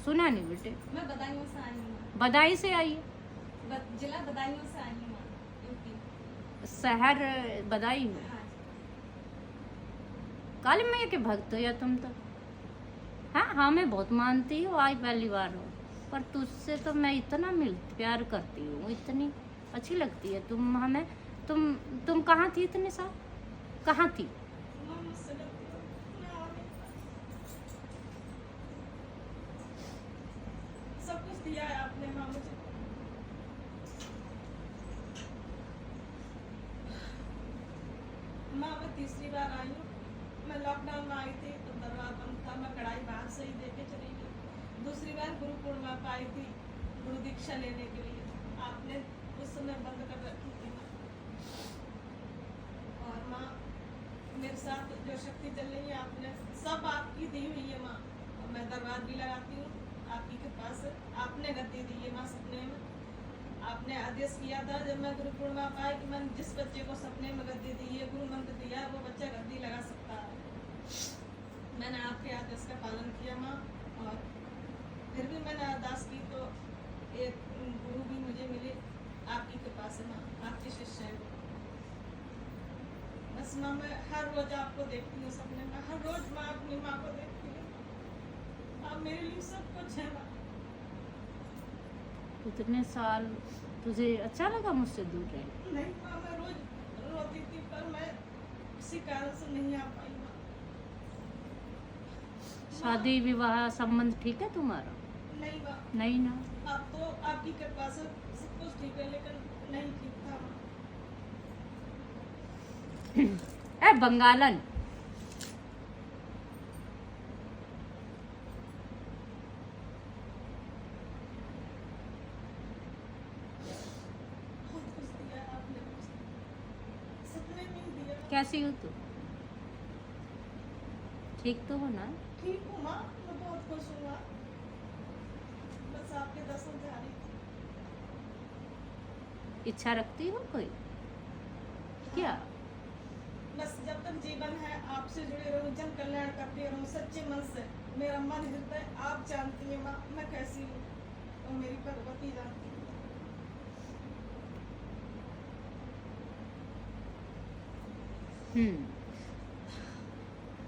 सुना नहीं बेटे। मैं बदायूं से आई हूँ। बदायूं से आई है? जिला बदायूं से आई हूँ, यूपी। शहर बदायूं में। हाँ। काली मैया के भक्त हो या तुम तो? हाँ, मैं बहुत मानती हूँ, आज पहली बार हूँ, पर तुझसे तो मैं इतना प्यार करती हूँ, इतनी अच्छी लगती है तुम हमें। तुम कहाँ थी इतने साल? कहाँ थी? सब कुछ दिया है आपने माँ मुझे। माँ मैं तीसरी बार आई हूँ। मैं लॉकडाउन में आई थी तो दरबार बंद था, मैं कढ़ाई बाहर से ही देके चली गई। दूसरी बार गुरु पूर्णिमा पर आई थी गुरु दीक्षा लेने के लिए, आपने उस समय बंद कर रखी थी माँ। और माँ मेरे साथ जो शक्ति चल रही है आपने सब आपकी दी हुई है माँ। और मैं दरबार भी लगाती हूँ आपकी कृपा से। आपने गद्दी दी है माँ सपने में। आपने आदेश किया था जब मैं गुरु पूर्णिमा पाई कि मैंने जिस बच्चे को सपने में गद्दी दी है, गुरु मंत्र दिया है, वो बच्चा गद्दी लगा सकता है। मैंने आपके आदेश का पालन किया माँ। और फिर भी मैंने अरदास की तो एक गुरु भी मुझे मिले आपकी कृपा से माँ, आपके शिष्य हैं। बस माँ मैं हर रोज आपको देखती हूँ सपने में, हर रोज मैं अपनी माँ को देखती हूँ। आप मेरे लिए सब कुछ है माँ। इतने साल तुझे अच्छा लगा मुझसे दूर रह? नहीं माँ, मैं रोज रोती थी पर मैं किसी कारण से नहीं आ पाई माँ। शादी विवाह संबंध ठीक है तुम्हारा? नहीं माँ। नहीं ना? अब तो आपकी कृपा से सब कुछ ठीक है, लेकिन नहीं ठीक था माँ। ए बंगालन, बहुत कुछ दिया आपने मुझे, सपने में ही दिया। कैसी हो तू? ठीक तो हो ना? ठीक हूँ माँ, मैं बहुत खुश हूँ माँ। बस आपके दर्शन से आ रही थी। इच्छा रखती हो कोई? क्या? बस जब तक जीवन है आपसे जुड़े रहूं, जन कल्याण करती रहूं सच्चे मन से। मेरा मन हृदय आप जानती हैं माँ मैं कैसी हूँ, और मेरी भगवती जानती है।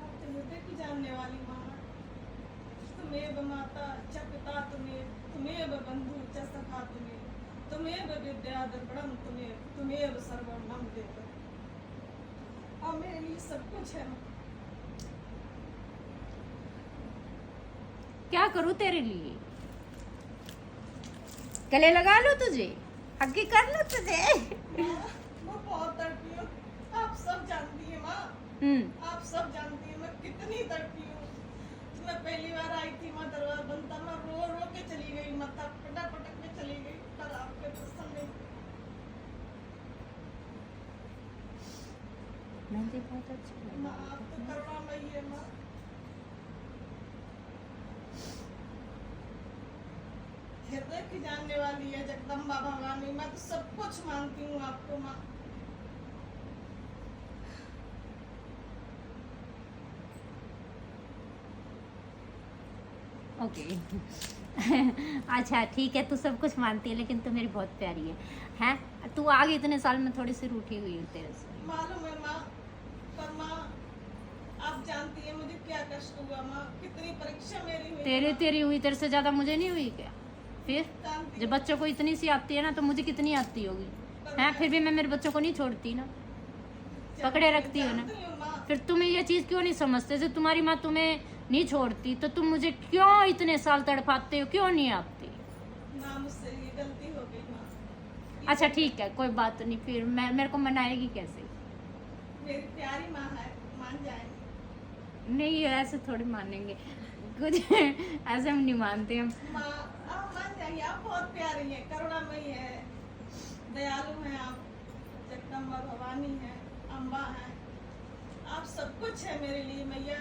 आप तो हृदय की जानने वाली माँ। तुम्हें माता च पिता तुम्हें बंधु च सखा तुम्हें विद्या द्रविड़म तुम्हें सर्वं मम देव। और मेरे लिए सब कुछ है। क्या करूं तेरे लिए? गले लगा लो तुझे, हग्गी कर लो तुझे। मैं बहुत तड़पी हूँ, आप सब जानती है माँ। आप सब जानती है मैं कितनी तड़पी हूँ। मैं पहली बार आई थी माँ, दरबार बंद था, मैं रो रो के चली गई, माथा पटक के चली गई, पर आपके दर्शन नहीं। मेहंदी बहुत अच्छी माँ आप तो करुणामयी है माँ। हृदय की जानने वाली है जगदम्बा भवानी। मैं तो सब कुछ मानती हूँ आपको माँ। ओके। अच्छा ठीक है, तू सब कुछ मानती है, लेकिन तू मेरी बहुत प्यारी है। हैं तू आगे इतने साल में थोड़ी सी रूठी हुई है तेरे से। मालूम है माँ, पर माँ आप जानती है मुझे क्या कष्ट हुआ माँ, कितनी परीक्षा मेरी हुई। तेरी हुई, तेरे से ज्यादा मुझे नहीं हुई क्या? फिर जब बच्चों को इतनी सी आती है ना, तो मुझे कितनी आती होगी? हैं फिर भी मैं मेरे बच्चों को नहीं छोड़ती ना, पकड़े रखती हो ना। फिर तुम्हें ये चीज क्यों नहीं समझते? जब तुम्हारी माँ तुम्हें नहीं छोड़ती तो तुम मुझे क्यों इतने साल तड़पाते हो, क्यों नहीं आती? माँ मुझसे ये गलती हो गई माँ। अच्छा ठीक है, कोई बात नहीं। फिर मेरे को मनाएगी कैसे? मेरी प्यारी माँ है, मान जाएंगे। नहीं ऐसे थोड़ी मानेंगे, कुछ ऐसे हम नहीं मानते हम। माँ आप मान जाएंगे, आप बहुत प्यारी हैं, करुणामयी है, दयालु हैं आप, जगदम्बा भवानी है, अम्बा है, आप सब कुछ है मेरे लिए मैया।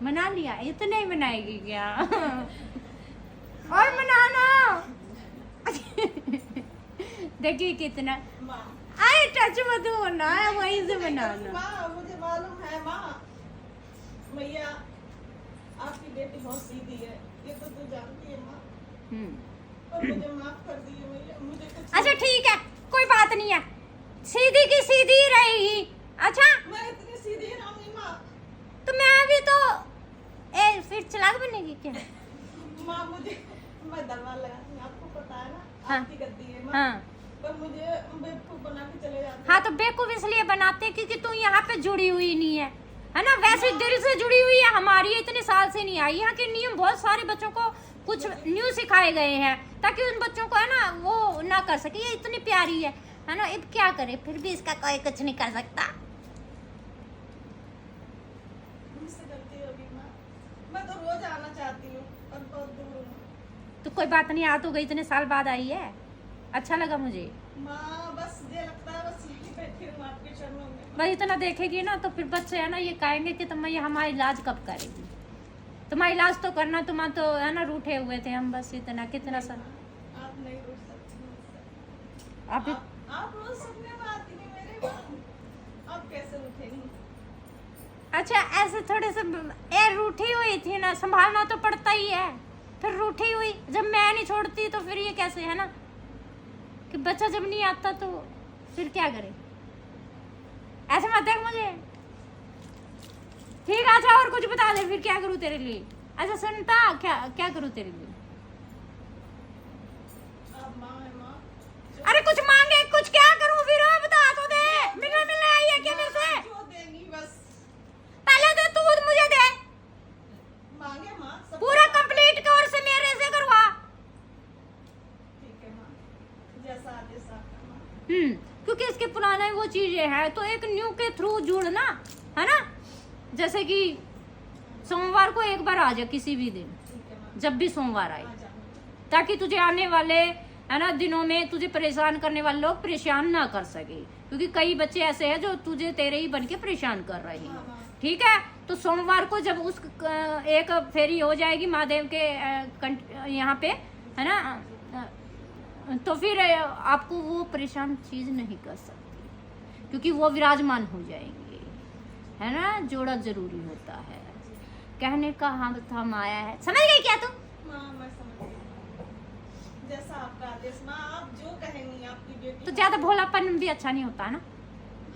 मना लिया? इतने ही मनाएगी क्या? और मनाना। देखिए कितना माँ आए, टच मत होना, वहीं से बनाना। माँ मुझे मालूम है माँ, मैया आपकी बेटी बहुत सीधी है, ये तो तू जानती है माँ। हम्म। और मुझे माफ कर दिए भैया, मुझे कुछ अच्छा ठीक है, कोई बात नहीं है, सीधी की सीधी ही रहेगी। अच्छा मैं इतनी सीधी रहूंगी माँ। तो मैं भी तो फिर चलाक बनेगी क्या? माँ मुझे, मैं दरबार लगाती हूँ, आपको पता है ना, हाँ। आपकी गद्दी है माँ। हाँ पर मुझे बेवकूफ बना के चले जाते हाँ, तो बेवकूफ इसलिए बनाते हैं क्योंकि तू यहाँ पे जुड़ी हुई नहीं है ना? वैसे दिल से जुड़ी हुई है, हमारी इतने साल से नहीं आई। यहाँ के नियम बहुत सारे बच्चों को कुछ न्यू सिखाए गए हैं ताकि उन बच्चों को है ना वो ना कर सके। ये इतनी प्यारी है ना, अब क्या करे, फिर भी इसका कोई कुछ नहीं कर सकता। मुझसे गलती होगी माँ, मैं तो रोज आना चाहती हूँ पर बहुत दूर हूँ। तो कोई बात नहीं, आ तो गई, इतने साल बाद आई है, अच्छा लगा मुझे। माँ बस ये लगता है बस यहीं बैठी हूँ आपके चरणों में। भाई इतना देखेगी ना तो फिर बच्चे है ना ये कहेंगे कि तुम ये हमारा इलाज कब करेगी, तुम्हारा इलाज तो करना, तुम तो है ना रूठे हुए थे हम, बस इतना कितना सा। आप नहीं रोज सकती मुझसे। आप आप रोज सपने में आती नहीं मेरे माँ, आप कैसे उठेंगी? अच्छा ऐसे थोड़े से रूठी हुई थी ना, संभालना तो पड़ता ही है। फिर रूठी हुई जब मैं नहीं छोड़ती तो फिर ये कैसे, है ना, कि बच्चा जब नहीं आता तो फिर क्या करे, ऐसे मत देख मुझे। ठीक है, अच्छा और कुछ बता दे, फिर क्या करूँ तेरे लिए? अच्छा सुनता, क्या करूँ तेरे लिए? आप माँ है माँ। अरे कुछ मांगे, कुछ क्या करूँ फिर, बता तो दे। मिलने आई है क्या मेरे से? जो देंगी बस पहले तो तू मुझे दे, मांगे माँ, सब पूरा कंप्लीट कोर्स मेरे से करवा। ठीक है माँ, जैसा आदेश आपका माँ। क्योंकि इसके पुराने वो चीजें हैं तो एक न्यू के थ्रू जुड़ना, है ना, जैसे कि सोमवार को एक बार आ जा किसी भी दिन, ठीक है माँ, जब भी सोमवार आए, आ जाऊंगी। ताकि तुझे आने वाले है ना दिनों में तुझे परेशान करने वाले लोग परेशान ना कर सके, क्योंकि कई बच्चे ऐसे हैं जो तुझे तेरे ही बन के परेशान कर रहे हैं। हाँ। ठीक है, तो सोमवार को जब उस एक फेरी हो जाएगी महादेव के यहाँ पे, है ना, तो फिर आपको वो परेशान चीज नहीं कर सकती, क्योंकि वो विराजमान हो जाएंगे, है ना। जोड़ा जरूरी होता है, कहने का हम आया है, समझ गई क्या तू? माँ मैं समझ गई, जैसा आपका आदेश माँ, आप जो कहेंगी आपकी बेटी। तो ज्यादा भोलापन भी अच्छा नहीं होता है ना,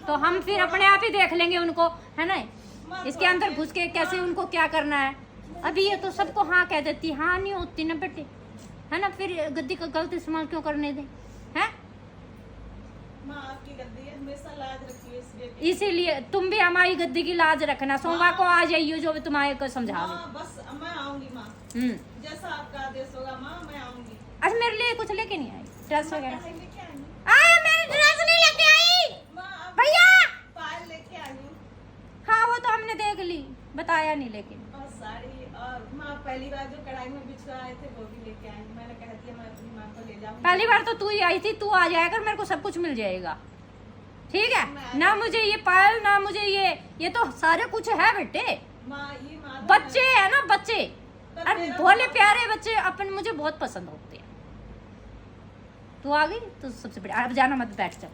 तो हम फिर अपने आप ही देख लेंगे उनको, है ना, इसके अंदर घुस के कैसे उनको क्या करना है। अभी ये तो सबको हाँ कह देती, हाँ नहीं होती ना बेटे, है ना, फिर गद्दी का गलत इस्तेमाल क्यों करने दे, हैं? माँ आपकी गद्दी है, हमेशा लाज रखिए इस बेटी। इसीलिए तुम भी हमारी गद्दी की लाज रखना, सोमवार को आ जाइयो जो भी तुम्हारे को समझा दे। माँ बस मैं आऊंगी माँ, जैसा आपका आदेश होगा माँ मैं आऊंगी। अच्छा मेरे लिए कुछ लेके नहीं आई, ड्रेस माँ, वगैरह? कढ़ाई लेके आई हूँ। मैंने ड्रेस नहीं लेके आई माँ अब भैया। पायल लेके आई हूँ हाँ वो तो हमने देख ली, बताया नहीं लेकिन। और साड़ी, और माँ पहली बार जो कढ़ाई में बिछवाए थे वो भी लेके आई हूँ। मैंने कह दिया मैं अपनी माँ को ले जाऊंगी। पहली बार तो तू ही आई थी, तू आ जाया कर, मेरे को सब कुछ मिल जाएगा, ठीक है ना। मुझे ये पायल ना मुझे ये तो सारे कुछ है बेटे, माँ ये माँ बच्चे है ना बच्चे, अरे भोले प्यारे बच्चे अपन मुझे बहुत पसंद होते हैं। तू आ गई तो सबसे बढ़िया, अब जाना मत, बैठ जा।